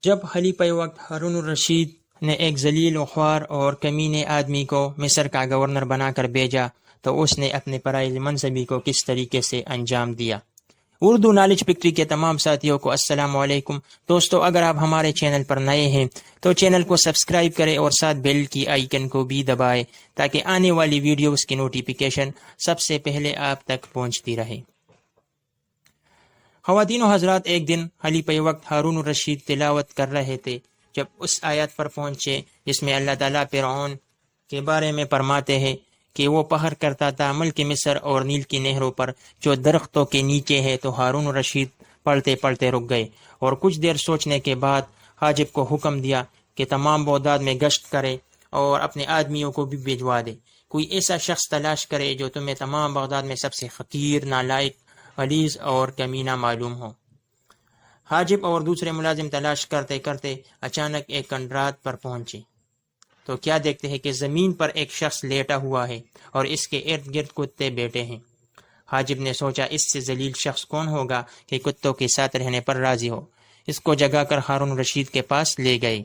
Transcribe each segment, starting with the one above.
جب خلیفہ وقت ہارون الرشید نے ایک ذلیل و خوار اور کمینے آدمی کو مصر کا گورنر بنا کر بھیجا تو اس نے اپنے فرائض منصبی کو کس طریقے سے انجام دیا۔ اردو نالج پکٹری کے تمام ساتھیوں کو السلام علیکم۔ دوستو، اگر آپ ہمارے چینل پر نئے ہیں تو چینل کو سبسکرائب کریں اور ساتھ بیل کی آئیکن کو بھی دبائیں تاکہ آنے والی ویڈیوز کی نوٹیفیکیشن سب سے پہلے آپ تک پہنچتی رہے۔ خواتین و حضرات، ایک دن خلیفہ وقت ہارون الرشید تلاوت کر رہے تھے جب اس آیت پر پہنچے جس میں اللہ تعالیٰ فرعون کے بارے میں فرماتے ہیں کہ وہ پہر کرتا تھا ملک مصر اور نیل کی نہروں پر جو درختوں کے نیچے ہے، تو ہارون الرشید پڑھتے پڑھتے رک گئے اور کچھ دیر سوچنے کے بعد حاجب کو حکم دیا کہ تمام بغداد میں گشت کرے اور اپنے آدمیوں کو بھی بھیجوا دے۔ کوئی ایسا شخص تلاش کرے جو تمہیں تمام بغداد میں سب سے حقیر، نالائق، غلیظ اور کمینہ معلوم ہو۔ حاجب اور دوسرے ملازم تلاش کرتے کرتے اچانک ایک کنڈرات پر پہنچے تو کیا دیکھتے ہیں کہ زمین پر ایک شخص لیٹا ہوا ہے اور اس کے ارد گرد کتے بیٹھے ہیں۔ حاجب نے سوچا اس سے ذلیل شخص کون ہوگا کہ کتوں کے ساتھ رہنے پر راضی ہو۔ اس کو جگا کر ہارون رشید کے پاس لے گئے۔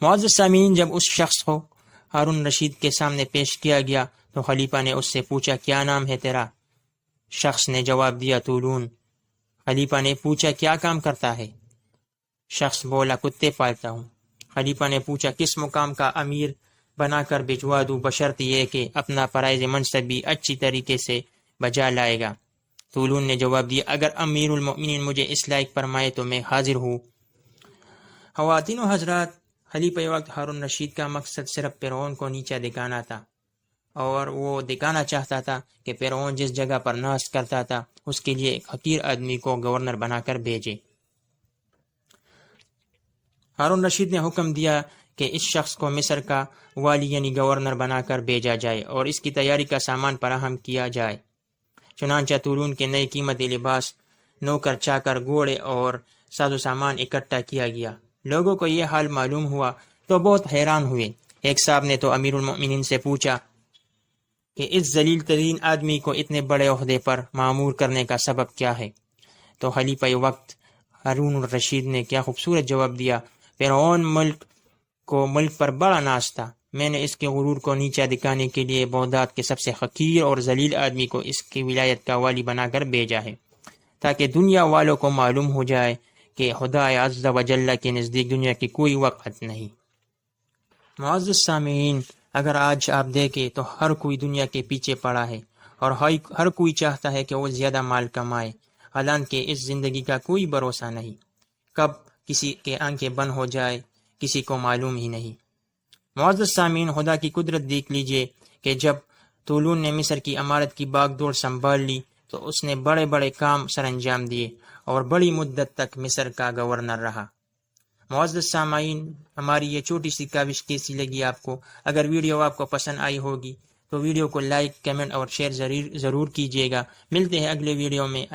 معزز سامعین، جب اس شخص کو ہارون رشید کے سامنے پیش کیا گیا تو خلیفہ نے اس سے پوچھا کیا نام ہے تیرا؟ شخص نے جواب دیا طولون۔ خلیفہ نے پوچھا کیا کام کرتا ہے؟ شخص بولا کتے پالتا ہوں۔ خلیفہ نے پوچھا کس مقام کا امیر بنا کر بھجوا دوں بشرط یہ کہ اپنا فرائض منصب بھی اچھی طریقے سے بجا لائے گا؟ طولون نے جواب دیا اگر امیر المؤمنین مجھے اس لائق فرمائے تو میں حاضر ہوں۔ خواتین و حضرات، خلیفہ وقت ہارون رشید کا مقصد صرف فرعون کو نیچا دکھانا تھا، اور وہ دکھانا چاہتا تھا کہ فرعون جس جگہ پر ناز کرتا تھا اس کے لیے ایک حقیر آدمی کو گورنر بنا کر بھیجے۔ ہارون رشید نے حکم دیا کہ اس شخص کو مصر کا والی یعنی گورنر بنا کر بھیجا جائے اور اس کی تیاری کا سامان فراہم کیا جائے۔ چنانچہ طولون کے نئے قیمتی لباس، نوکر چاکر، گھوڑے اور ساز و سامان اکٹھا کیا گیا۔ لوگوں کو یہ حال معلوم ہوا تو بہت حیران ہوئے۔ ایک صاحب نے تو امیر المؤمنین سے پوچھا کہ اس ذلیل ترین آدمی کو اتنے بڑے عہدے پر مامور کرنے کا سبب کیا ہے؟ تو خلیفہ وقت ہارون الرشید نے کیا خوبصورت جواب دیا، فرعون ملک پر بڑا ناز تھا۔ میں نے اس کے غرور کو نیچا دکھانے کے لیے بغداد کے سب سے حقیر اور ذلیل آدمی کو اس کی ولایت کا والی بنا کر بھیجا ہے تاکہ دنیا والوں کو معلوم ہو جائے کہ خدا عز و جل کے نزدیک دنیا کی کوئی وقت نہیں۔ معزز سامعین، اگر آج آپ دیکھیں تو ہر کوئی دنیا کے پیچھے پڑا ہے اور ہر کوئی چاہتا ہے کہ وہ زیادہ مال کمائے، حالانکہ اس زندگی کا کوئی بھروسہ نہیں، کب کسی کے آنکھیں بند ہو جائے کسی کو معلوم ہی نہیں۔ معزز سامعین، خدا کی قدرت دیکھ لیجئے کہ جب طولون نے مصر کی عمارت کی باغ دوڑ سنبھال لی تو اس نے بڑے بڑے کام سر انجام دیے اور بڑی مدت تک مصر کا گورنر رہا۔ معزز سامعین، ہماری یہ چھوٹی سی کاوش کیسی لگی آپ کو؟ اگر ویڈیو آپ کو پسند آئی ہوگی تو ویڈیو کو لائک، کمنٹ اور شیئر ضرور کیجیے گا۔ ملتے ہیں اگلے ویڈیو میں۔